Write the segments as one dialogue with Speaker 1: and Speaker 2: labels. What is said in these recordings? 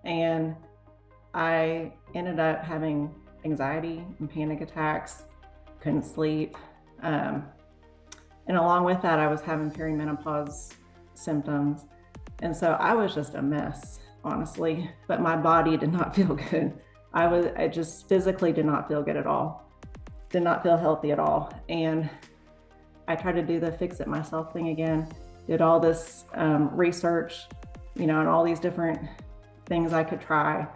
Speaker 1: and I ended up having anxiety and panic attacks, couldn't sleep. Um, and along with that, I was having perimenopause symptoms. And so I was just a mess, honestly, but my body did not feel good. I just physically did not feel good at all, did not feel healthy at all. And I tried to do the fix it myself thing again, did all this research, and all these different things I could try.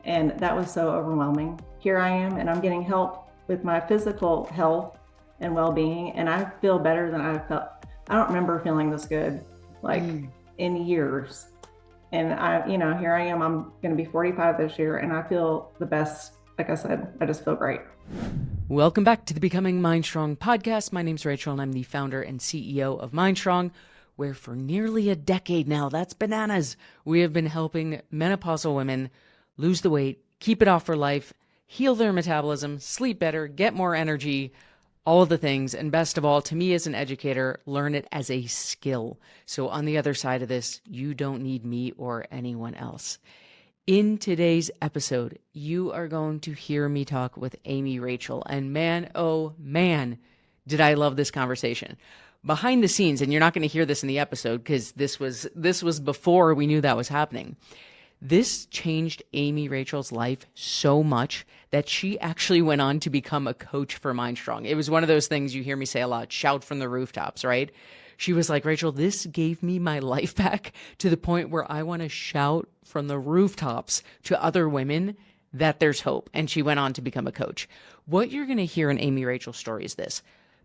Speaker 1: And that was so overwhelming. Here I am, and I'm getting help with my physical health and well-being, and I feel better than I felt. I don't remember feeling this good, like in years. And here I am, I'm going to be 45 this year, and I feel the best. Like I said, I just feel great.
Speaker 2: Welcome back to the Becoming MindStrong podcast. My name's Rachel, and I'm the founder and CEO of MindStrong, where for nearly a decade now, that's bananas, we have been helping menopausal women lose the weight, keep it off for life, heal their metabolism, sleep better, get more energy, all of the things. And best of all, to me as an educator, learn it as a skill. So on the other side of this, you don't need me or anyone else. In today's episode, you are going to hear me talk with Amy Rachel, and man, oh man, did I love this conversation. Behind the scenes, and you're not going to hear this in the episode because this was before we knew that was happening. This changed Amy Rachel's life so much that she actually went on to become a coach for MindStrong. It was one of those things you hear me say a lot, shout from the rooftops, right? She was like, Rachel, this gave me my life back to the point where I want to shout from the rooftops to other women that there's hope. And she went on to become a coach. What you're going to hear in Amy Rachel's story is this.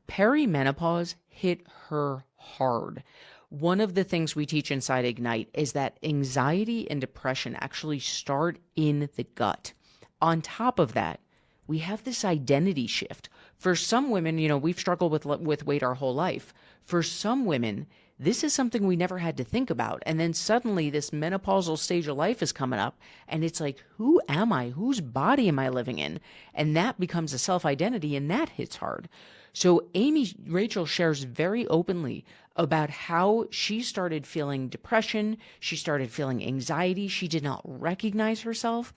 Speaker 2: Perimenopause hit her hard. One of the things we teach inside Ignite is that anxiety and depression actually start in the gut. On top of that, we have this identity shift. For some women, we've struggled with weight our whole life. For some women, this is something we never had to think about. And then suddenly this menopausal stage of life is coming up and it's like, who am I? Whose body am I living in? And that becomes a self-identity, and that hits hard. So Amy Rachel shares very openly about how she started feeling depression. She started feeling anxiety. She did not recognize herself.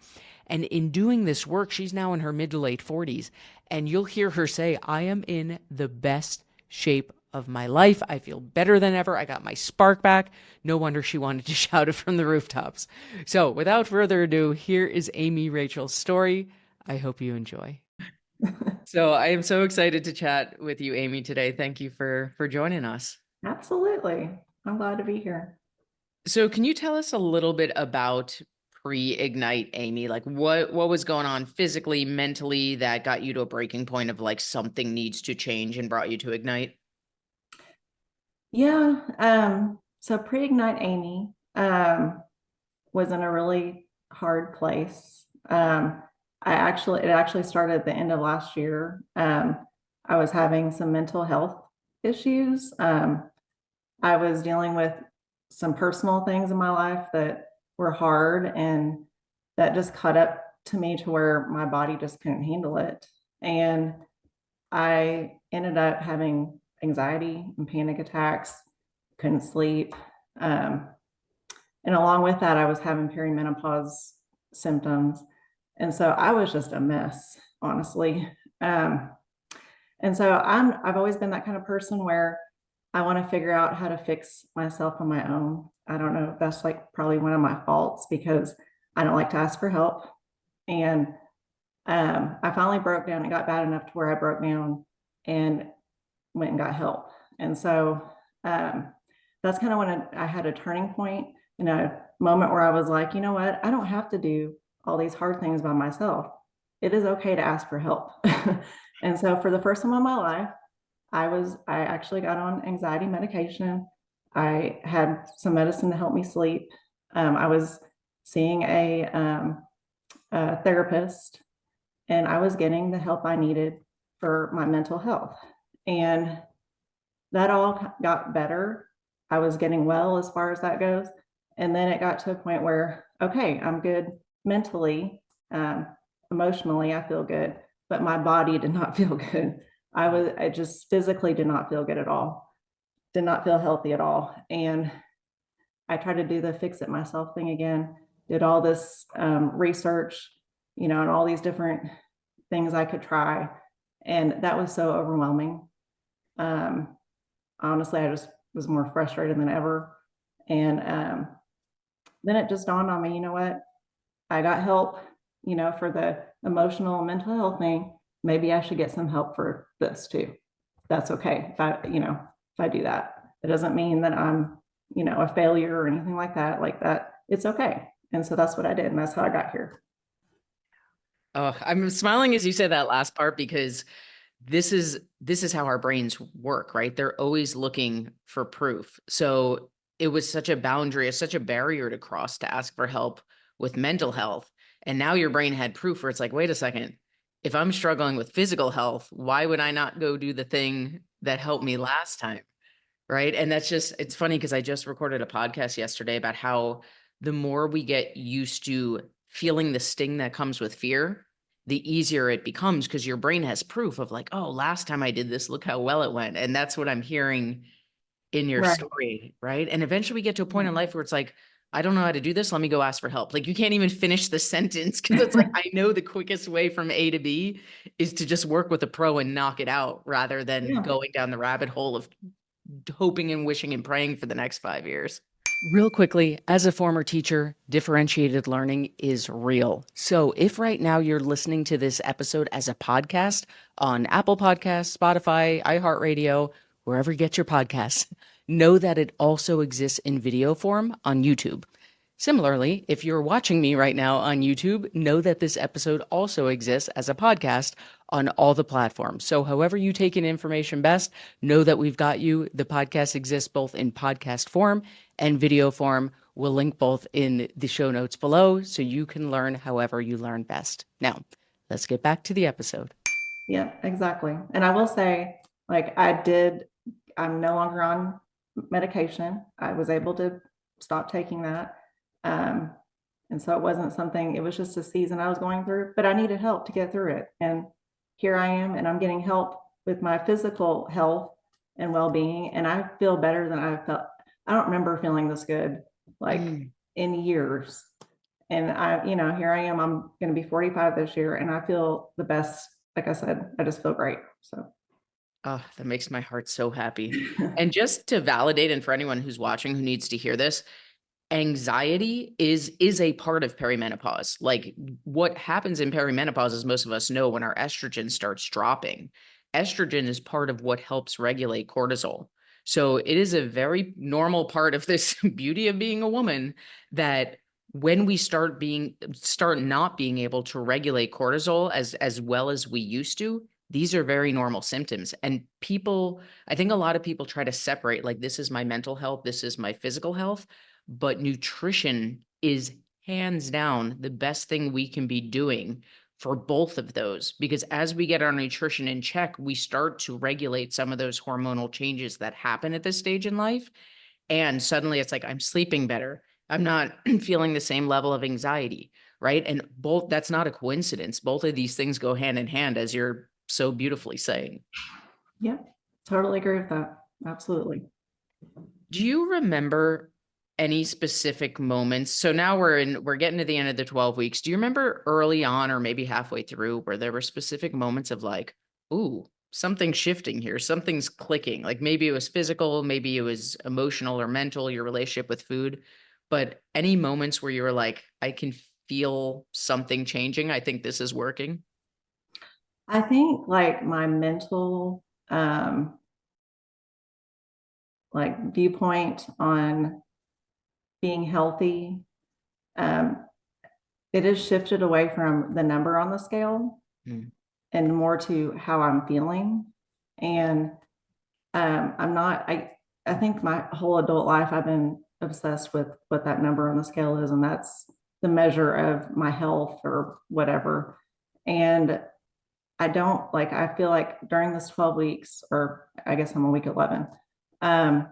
Speaker 2: And in doing this work, she's now in her mid to late 40s. And you'll hear her say, I am in the best shape of my life. I feel better than ever. I got my spark back. No wonder she wanted to shout it from the rooftops. So without further ado, here is Amy Rachel's story. I hope you enjoy. So I am so excited to chat with you, Amy, today. Thank you for joining us.
Speaker 1: Absolutely. I'm glad to be here.
Speaker 2: So can you tell us a little bit about pre-Ignite, Amy? Like what was going on physically, mentally that got you to a breaking point of like something needs to change and brought you to Ignite?
Speaker 1: Yeah. So pre-Ignite Amy was in a really hard place. It actually started at the end of last year. I was having some mental health issues. I was dealing with some personal things in my life that were hard, and that just caught up to me to where my body just couldn't handle it. And I ended up having anxiety and panic attacks, couldn't sleep. And along with that, I was having perimenopause symptoms. And so I was just a mess, honestly. And so I've always been that kind of person where I want to figure out how to fix myself on my own. I don't know if that's like probably one of my faults because I don't like to ask for help. And I finally broke down. It got bad enough to where I broke down and went and got help. And so that's kind of when I had a turning point, a moment where I was like, you know what? I don't have to do all these hard things by myself. It is okay to ask for help. And so for the first time in my life, I actually got on anxiety medication. I had some medicine to help me sleep. I was seeing a therapist, and I was getting the help I needed for my mental health. And that all got better. I was getting well as far as that goes. And then it got to a point where, okay, I'm good mentally, emotionally, I feel good, but my body did not feel good. I just physically did not feel good at all, did not feel healthy at all. And I tried to do the fix it myself thing again, did all this research, and all these different things I could try. And that was so overwhelming. Honestly, I just was more frustrated than ever. And then it just dawned on me, you know what? I got help, for the emotional and mental health thing. Maybe I should get some help for this too. That's okay if I do that. It doesn't mean that I'm, a failure or anything like that. Like that, it's okay. And so that's what I did, and that's how I got here.
Speaker 2: Oh, I'm smiling as you say that last part because this is how our brains work, right? They're always looking for proof. So it was such a boundary, it's such a barrier to cross to ask for help with mental health. And now your brain had proof where it's like, wait a second, if I'm struggling with physical health, why would I not go do the thing that helped me last time? Right. And that's just, it's funny because I just recorded a podcast yesterday about how the more we get used to feeling the sting that comes with fear, the easier it becomes because your brain has proof of like, oh, last time I did this, look how well it went. And that's what I'm hearing in your
Speaker 1: Right.
Speaker 2: story. Right. And eventually we get to a point in life where it's like, I don't know how to do this. Let me go ask for help. Like you can't even finish the sentence because it's like, I know the quickest way from A to B is to just work with a pro and knock it out rather than
Speaker 1: Yeah.
Speaker 2: going down the rabbit hole of hoping and wishing and praying for the next 5 years. Real quickly, as a former teacher, differentiated learning is real. So if right now you're listening to this episode as a podcast on Apple Podcasts, Spotify, iHeartRadio, wherever you get your podcasts, know that it also exists in video form on YouTube. Similarly, if you're watching me right now on YouTube, know that this episode also exists as a podcast on all the platforms. So, however you take in information best, know that we've got you. The podcast exists both in podcast form and video form. We'll link both in the show notes below so you can learn however you learn best. Now, let's get back to the episode.
Speaker 1: Yeah, exactly. And I will say, like, I'm no longer on medication. I was able to stop taking that. Um, and so it wasn't something, it was just a season I was going through, but I needed help to get through it. And here I am, and I'm getting help with my physical health and well-being. And I feel better than I felt. I don't remember feeling this good like in years. And here I am, I'm going to be 45 this year, and I feel the best. Like I said, I just feel great. So,
Speaker 2: Oh, that makes my heart so happy. And just to validate, and for anyone who's watching who needs to hear this, anxiety is a part of perimenopause. Like what happens in perimenopause, as most of us know, when our estrogen starts dropping, estrogen is part of what helps regulate cortisol. So it is a very normal part of this beauty of being a woman that when we start not being able to regulate cortisol as well as we used to, these are very normal symptoms. And people, I think a lot of people try to separate, like, this is my mental health, this is my physical health, but nutrition is hands down the best thing we can be doing for both of those, because as we get our nutrition in check, we start to regulate some of those hormonal changes that happen at this stage in life. And suddenly it's like, I'm sleeping better. I'm not feeling the same level of anxiety, right? And both, that's not a coincidence. Both of these things go hand in hand, as you're so beautifully saying.
Speaker 1: yeah, totally agree with that. Absolutely.
Speaker 2: Do you remember any specific moments? So now we're getting to the end of the 12 weeks. Do you remember early on or maybe halfway through where there were specific moments of like, ooh, something's shifting here, something's clicking? Like maybe it was physical, maybe it was emotional or mental, your relationship with food, but any moments where you were like, I can feel something changing. I think this is working.
Speaker 1: I think like my mental like viewpoint on being healthy, um, it has shifted away from the number on the scale
Speaker 2: Mm.
Speaker 1: and more to how I'm feeling. And I'm not, I think my whole adult life, I've been obsessed with what that number on the scale is. And that's the measure of my health or whatever. And I feel like during this 12 weeks, or I guess I'm on week 11, um,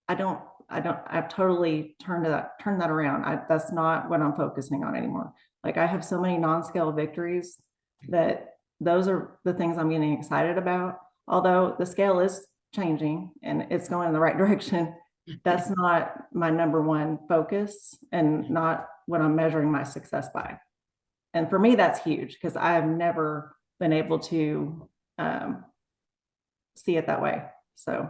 Speaker 1: I don't, I've totally turned that around. That's not what I'm focusing on anymore. Like I have so many non-scale victories that those are the things I'm getting excited about. Although the scale is changing and it's going in the right direction, that's not my number one focus and not what I'm measuring my success by. And for me, that's huge because I have never been able to see it that way. So,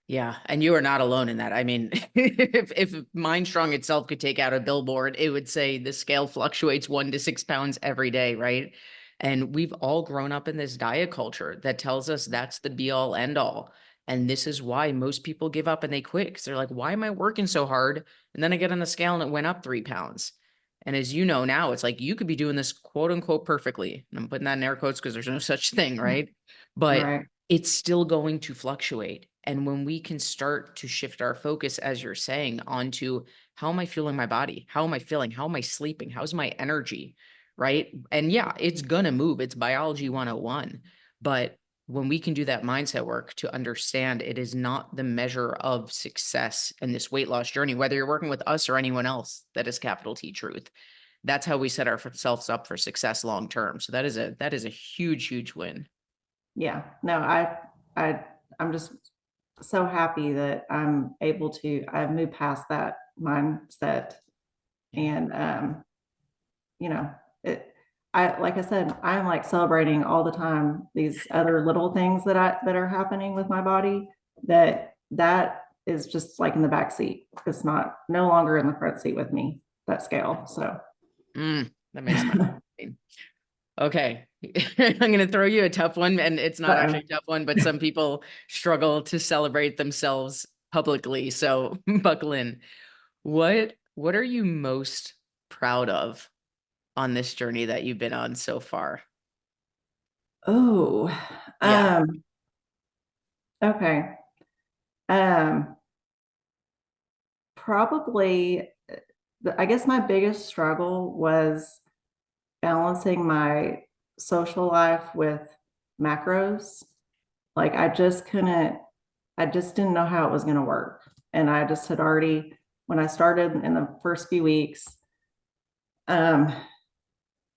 Speaker 2: Yeah, and you are not alone in that. I mean, if MindStrong itself could take out a billboard, it would say the scale fluctuates 1 to 6 pounds every day, right? And we've all grown up in this diet culture that tells us that's the be all end all. And this is why most people give up and they quit because they're like, why am I working so hard? And then I get on the scale and it went up 3 pounds. And as you know now, it's like you could be doing this quote unquote perfectly. And I'm putting that in air quotes because there's no such thing, right? But
Speaker 1: right.
Speaker 2: it's still going to fluctuate. And when we can start to shift our focus, as you're saying, onto how am I feeling my body? How am I feeling? How am I sleeping? How's my energy? Right. And yeah, it's going to move. It's biology 101. But when we can do that mindset work to understand it is not the measure of success in this weight loss journey, whether you're working with us or anyone else that is capital T truth, that's how we set ourselves up for success long term. So that is a huge, huge win.
Speaker 1: Yeah. No, I, I'm just so happy that I'm able to, I've moved past that mindset
Speaker 2: Yeah.
Speaker 1: and, you know, it, like I said, I'm like celebrating all the time these other little things that are happening with my body that is just like in the back seat. It's not no longer in the front seat with me, that scale. So,
Speaker 2: That makes my okay. I'm going to throw you a tough one, and it's not
Speaker 1: uh-oh.
Speaker 2: actually a tough one, but some people struggle to celebrate themselves publicly. So buckle in. What are you most proud of on this journey that you've been on so far?
Speaker 1: Oh,
Speaker 2: Yeah.
Speaker 1: okay. Um, probably, I guess my biggest struggle was balancing my social life with macros. Like I just didn't know how it was going to work. And I just had already, when I started in the first few weeks, um,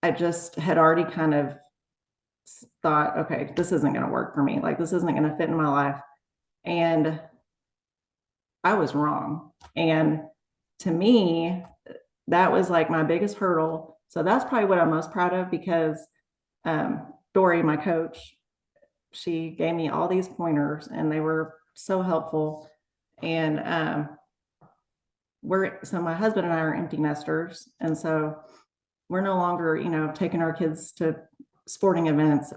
Speaker 1: I just had already kind of thought, okay, this isn't going to work for me. Like this isn't going to fit in my life. And I was wrong. And to me, that was like my biggest hurdle. So that's probably what I'm most proud of because Dory, my coach, she gave me all these pointers and they were so helpful. And so my husband and I are empty nesters. And so we're no longer, taking our kids to sporting events,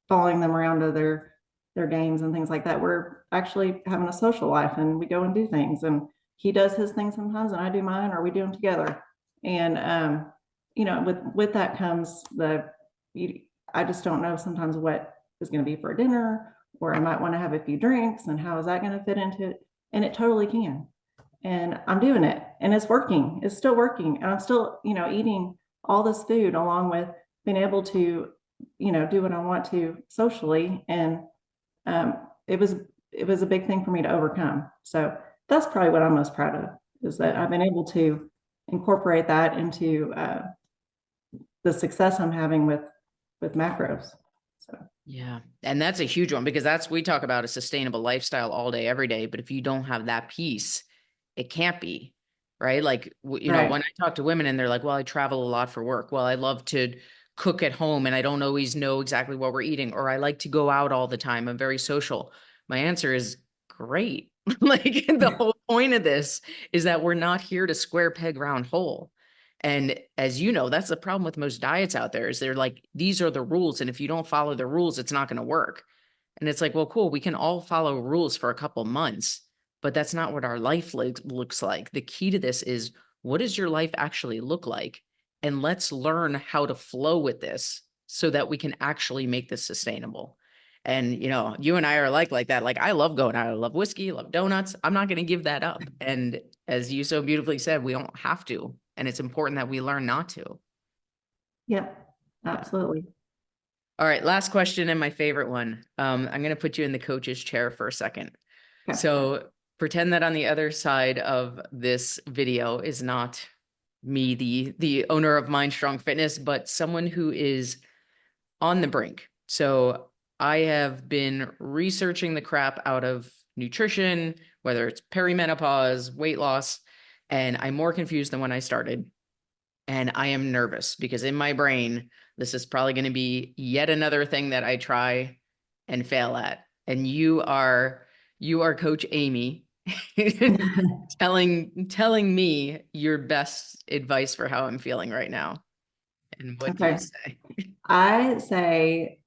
Speaker 1: following them around to their games and things like that. We're actually having a social life and we go and do things. And he does his thing sometimes and I do mine, or we do them together. And with that comes I just don't know sometimes what is going to be for dinner, or I might want to have a few drinks, and how is that going to fit into it? And it totally can. And I'm doing it, and it's working. It's still working, and I'm still, eating all this food along with being able to, do what I want to socially. And um, it was it was a big thing for me to overcome. So that's probably what I'm most proud of, is that I've been able to incorporate that into the success I'm having with macros. So
Speaker 2: Yeah. And that's a huge one because we talk about a sustainable lifestyle all day, every day. But if you don't have that piece, it can't be, right? Like,
Speaker 1: right,
Speaker 2: when I talk to women and they're like, well, I travel a lot for work. Well, I love to cook at home and I don't always know exactly what we're eating, or I like to go out all the time. I'm very social. My answer is great. Like, the whole point of this is that we're not here to square peg round hole. And as you know, that's the problem with most diets out there is they're like, these are the rules. And if you don't follow the rules, it's not going to work. And it's like, well, cool. We can all follow rules for a couple months, but that's not what our life looks like. The key to this is, what does your life actually look like? And let's learn how to flow with this so that we can actually make this sustainable. And, you and I are like that. Like, I love going out. I love whiskey, love donuts. I'm not going to give that up. And as you so beautifully said, we don't have to. And it's important that we learn not to.
Speaker 1: yep,
Speaker 2: Yeah.
Speaker 1: absolutely.
Speaker 2: All right. Last question and my favorite one. I'm going to put you in the coach's chair for a second.
Speaker 1: Okay.
Speaker 2: So pretend that on the other side of this video is not me, the owner of MindStrong Fitness, but someone who is on the brink. So I have been researching the crap out of nutrition, whether it's perimenopause, weight loss, And I'm more confused than when I started. And I am nervous because in my brain, this is probably going to be yet another thing that I try and fail at. And you are Coach Amy telling me your best advice for how I'm feeling right now. And what do you
Speaker 1: Okay.
Speaker 2: say?
Speaker 1: I say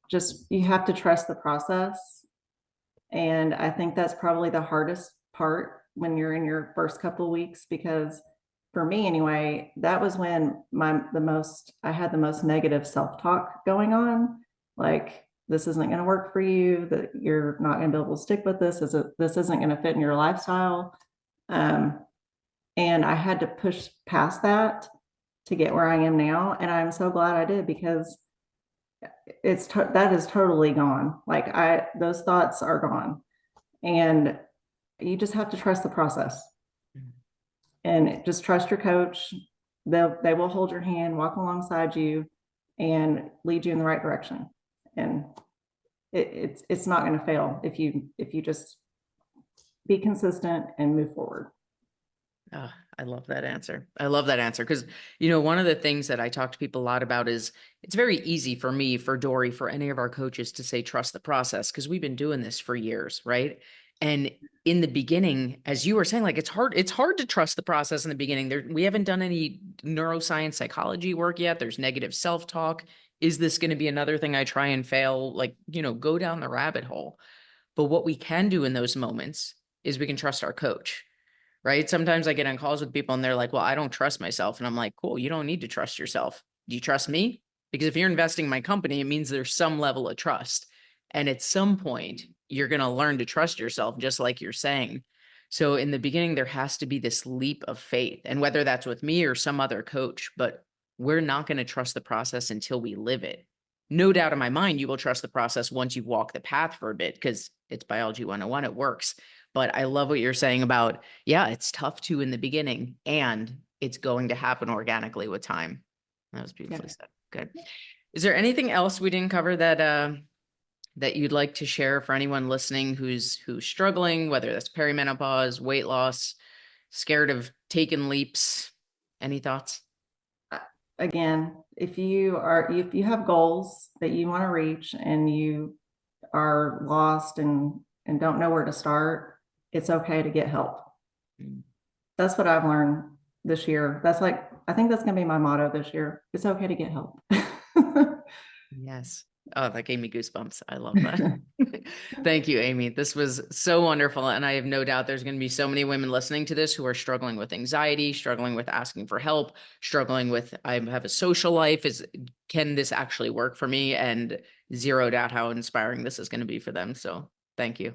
Speaker 1: just you have to trust the process. And I think that's probably the hardest part when you're in your first couple of weeks, because for me anyway, that was when I had the most negative self-talk going on. Like, this isn't going to work for you, that you're not going to be able to stick with this. This isn't going to fit in your lifestyle. Um, and I had to push past that to get where I am now. And I'm so glad I did, because that is totally gone. Like, those thoughts are gone. And you just have to trust the process and just trust your coach. They will hold your hand, walk alongside you, and lead you in the right direction. And it's not going to fail if you just be consistent and move forward.
Speaker 2: Oh, I love that answer. I love that answer because, one of the things that I talk to people a lot about is it's very easy for me, for Dory, for any of our coaches to say, trust the process, because we've been doing this for years, right? And in the beginning, as you were saying, like it's hard to trust the process in the beginning. We haven't done any neuroscience psychology work yet. There's negative self-talk. Is this going to be another thing I try and fail? Like, go down the rabbit hole. But what we can do in those moments is we can trust our coach, right? Sometimes I get on calls with people and they're like, well, I don't trust myself. And I'm like, cool, you don't need to trust yourself. Do you trust me? Because if you're investing in my company, it means there's some level of trust. And at some point, you're going to learn to trust yourself, just like you're saying. So in the beginning, there has to be this leap of faith. And whether that's with me or some other coach, but we're not going to trust the process until we live it. No doubt in my mind, you will trust the process once you've walked the path for a bit, because it's biology 101, it works. But I love what you're saying about, yeah, it's tough to in the beginning, and it's going to happen organically with time. That was
Speaker 1: Yeah.
Speaker 2: beautifully said. Good. Is there anything else we didn't cover that you'd like to share for anyone listening who's struggling, whether that's perimenopause, weight loss, scared of taking leaps? Any thoughts?
Speaker 1: Again, if you have goals that you want to reach and you are lost and don't know where to start, it's okay to get help.
Speaker 2: Mm.
Speaker 1: That's what I've learned this year. I think that's going to be my motto this year. It's okay to get help.
Speaker 2: Yes. Oh, that gave me goosebumps. I love that. Thank you, Amy. This was so wonderful. And I have no doubt there's going to be so many women listening to this who are struggling with anxiety, struggling with asking for help, struggling with, I have a social life. Can this actually work for me? And zero doubt how inspiring this is going to be for them. So thank you.